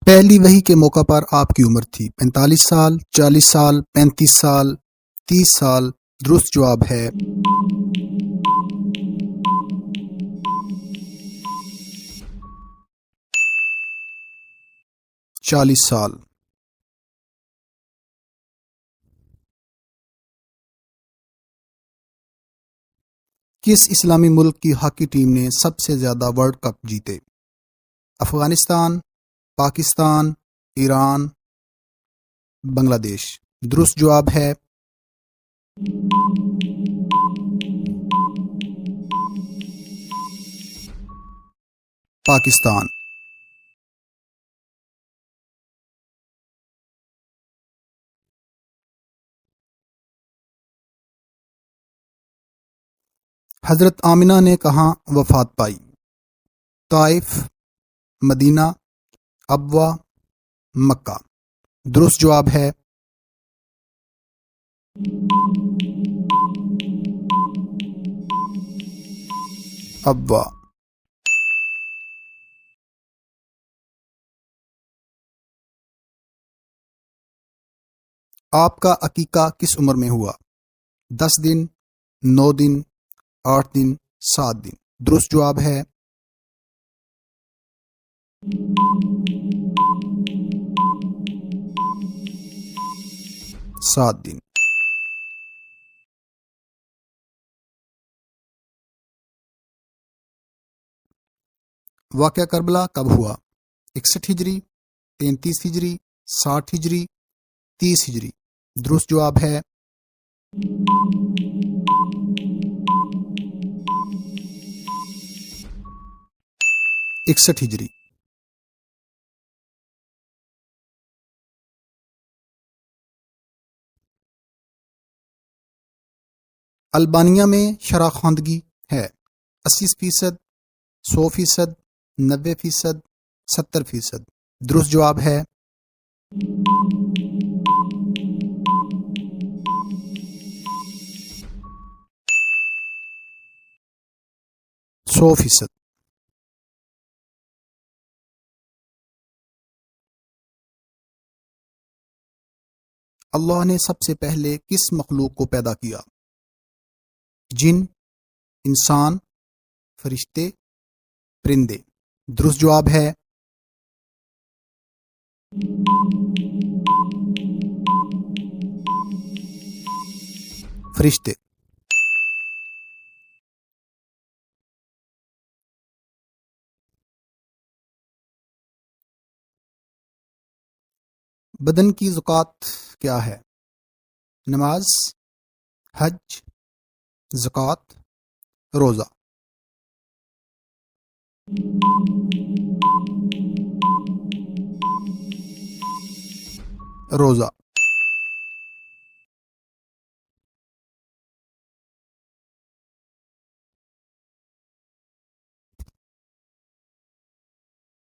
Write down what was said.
پہلی وحی کے موقع پر آپ کی عمر تھی 45 سال، 40 سال، 35 سال، 30 سال؟ درست جواب ہے 40 سال۔ کس اسلامی ملک کی ہاکی ٹیم نے سب سے زیادہ ورلڈ کپ جیتے؟ افغانستان، پاکستان، ایران، بنگلہ دیش؟ درست جواب ہے پاکستان۔ حضرت آمنہ نے کہاں وفات پائی؟ طائف، مدینہ، ابوا، مکہ؟ درست جواب ہے ابوا۔ آپ کا عقیقہ کس عمر میں ہوا؟ 10 دن، 9 دن، 8 دن، 7 دن؟ درست جواب ہے 7 دن۔ واقعہ کربلا کب ہوا؟ 61 ہجری، 33 ہجری، 60 ہجری، 30 ہجری؟ درست جواب ہے 61 ہجری۔ البانیہ میں شرح خواندگی ہے 80%، 100%، 90%، 70%؟ درست جواب ہے 100%۔ اللہ نے سب سے پہلے کس مخلوق کو پیدا کیا؟ جن، انسان، فرشتے، پرندے؟ درست جواب ہے فرشتے۔ بدن کی زکوٰۃ کیا ہے؟ نماز، حج، زکوٰۃ، روزہ؟ روزہ۔